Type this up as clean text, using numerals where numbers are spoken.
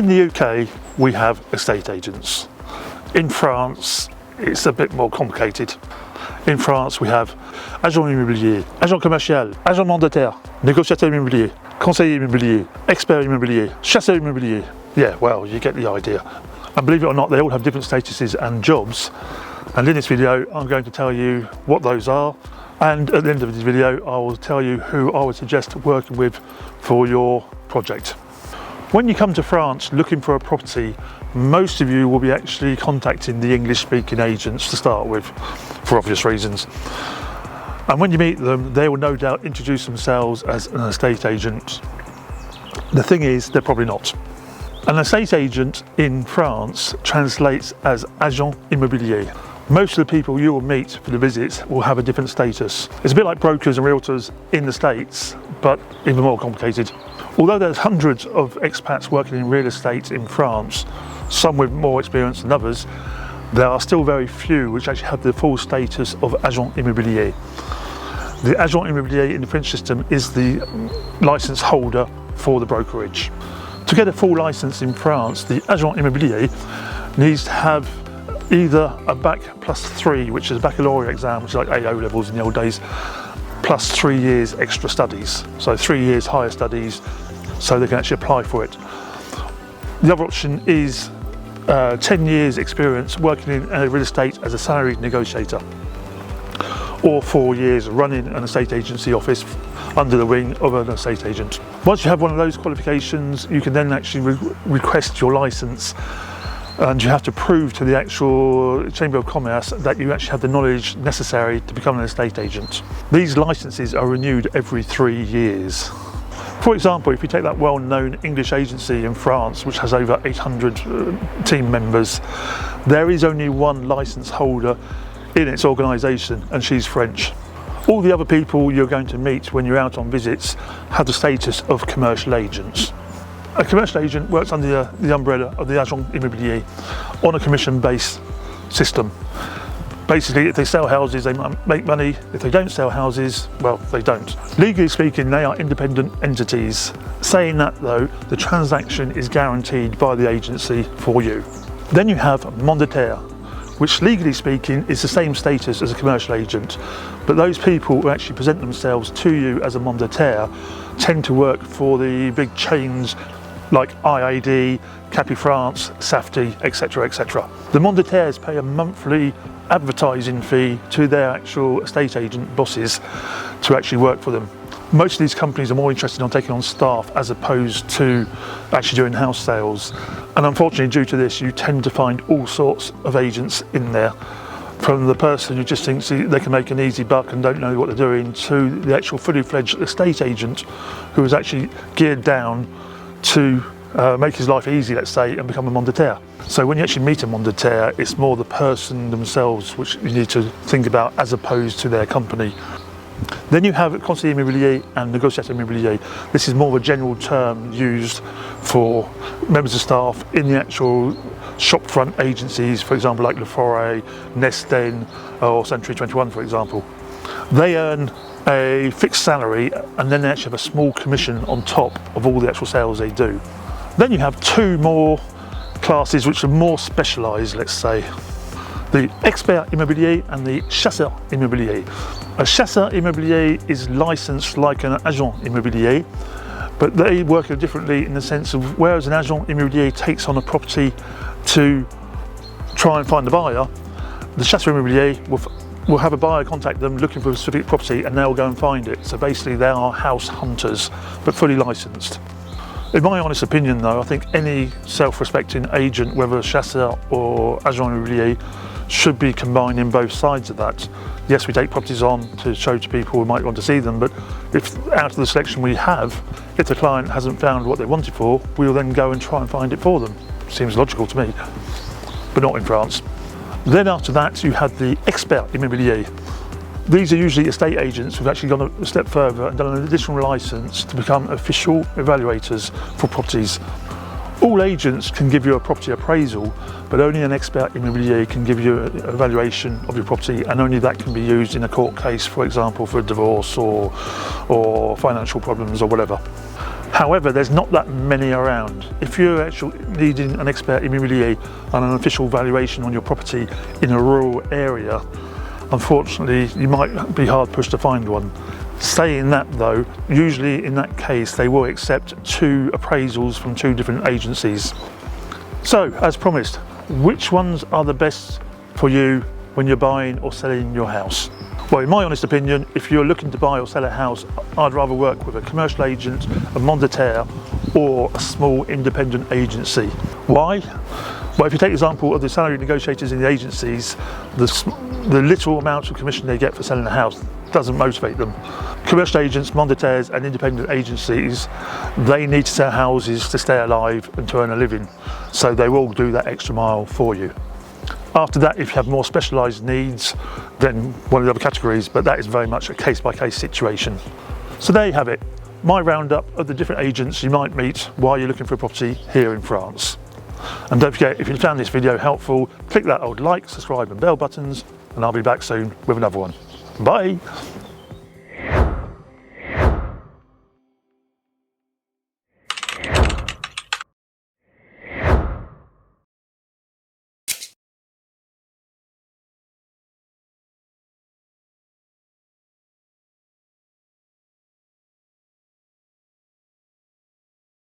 In the UK, we have estate agents. In France, it's a bit more complicated. In France, we have agent immobilier, agent commercial, agent mandataire, négociateur immobilier, conseiller immobilier, expert immobilier, chasseur immobilier. Yeah, well, you get the idea. And believe it or not, they all have different statuses and jobs. And in this video, I'm going to tell you what those are. And at the end of this video, I will tell you who I would suggest working with for your project. When you come to France looking for a property, most of you will be actually contacting the English-speaking agents to start with, for obvious reasons. And when you meet them, they will no doubt introduce themselves as an estate agent. The thing is, they're probably not. An estate agent in France translates as agent immobilier. Most of the people you will meet for the visits will have a different status. It's a bit like brokers and realtors in the States, but even more complicated. Although there's hundreds of expats working in real estate in France, some with more experience than others, there are still very few which actually have the full status of agent immobilier. The agent immobilier in the French system is the license holder for the brokerage. To get a full license in France, the agent immobilier needs to have either a Bac +3, which is a baccalaureate exam, which is like AO levels in the old days, plus 3 years extra studies, so 3 years higher studies, so they can actually apply for it. The other option is 10 years experience working in real estate as a salaried negotiator, or 4 years running an estate agency office under the wing of an estate agent. Once you have one of those qualifications, you can then actually request your license, and you have to prove to the actual Chamber of Commerce that you actually have the knowledge necessary to become an estate agent. These licenses are renewed every 3 years. For example, if you take that well-known English agency in France, which has over 800 team members, there is only one license holder in its organisation, and she's French. All the other people you're going to meet when you're out on visits have the status of commercial agents. A commercial agent works under the umbrella of the agent immobilier on a commission-based system. Basically, if they sell houses, they make money. If they don't sell houses, well, they don't. Legally speaking, they are independent entities. Saying that though, the transaction is guaranteed by the agency for you. Then you have Monetaire, which legally speaking is the same status as a commercial agent, but those people who actually present themselves to you as a Monetaire tend to work for the big chains like IAD, Capi France, Safety, etc, etc. The Monetaires pay a monthly advertising fee to their actual estate agent bosses to actually work for them. Most of these companies are more interested in taking on staff as opposed to actually doing house sales. And unfortunately, due to this, you tend to find all sorts of agents in there. From the person who just thinks they can make an easy buck and don't know what they're doing, to the actual fully fledged estate agent who is actually geared down to make his life easy, let's say, and become a Monetaire. So when you actually meet a Monetaire, it's more the person themselves which you need to think about as opposed to their company. Then you have conseiller immobilier and négociateur immobilier. This is more of a general term used for members of staff in the actual shopfront agencies, for example, like Le Foret, Nesten, or Century 21, for example. They earn a fixed salary and then they actually have a small commission on top of all the actual sales they do. Then you have two more classes which are more specialised, let's say. The expert immobilier and the chasseur immobilier. A chasseur immobilier is licensed like an agent immobilier, but they work differently in the sense of whereas an agent immobilier takes on a property to try and find the buyer, the chasseur immobilier will have a buyer contact them looking for a specific property and they'll go and find it. So basically they are house hunters, but fully licensed. In my honest opinion though, I think any self-respecting agent, whether chasseur or agent immobilier, should be combining both sides of that. Yes, we take properties on to show to people who might want to see them, but if out of the selection we have, if the client hasn't found what they wanted for, we'll then go and try and find it for them. Seems logical to me, but not in France. Then after that, you have the expert immobilier. These are usually estate agents who've actually gone a step further and done an additional license to become official evaluators for properties. All agents can give you a property appraisal, but only an expert immobilier can give you an evaluation of your property, and only that can be used in a court case, for example, for a divorce or financial problems or whatever. However, there's not that many around. If you're actually needing an expert immobilier and an official valuation on your property in a rural area, unfortunately, you might be hard pushed to find one. Saying that though, usually in that case, they will accept 2 appraisals from 2 different agencies. So, as promised, which ones are the best for you when you're buying or selling your house? Well, in my honest opinion, if you're looking to buy or sell a house, I'd rather work with a commercial agent, a Monetaire, or a small independent agency. Why? Well, if you take the example of the salary negotiators in the agencies, the little amounts of commission they get for selling a house doesn't motivate them. Commercial agents, Monetaires and independent agencies, they need to sell houses to stay alive and to earn a living. So they will do that extra mile for you. After that, if you have more specialised needs, then one of the other categories, but that is very much a case-by-case situation. So there you have it, my roundup of the different agents you might meet while you're looking for a property here in France. And don't forget, if you found this video helpful, click that old like, subscribe and bell buttons, and I'll be back soon with another one. Bye!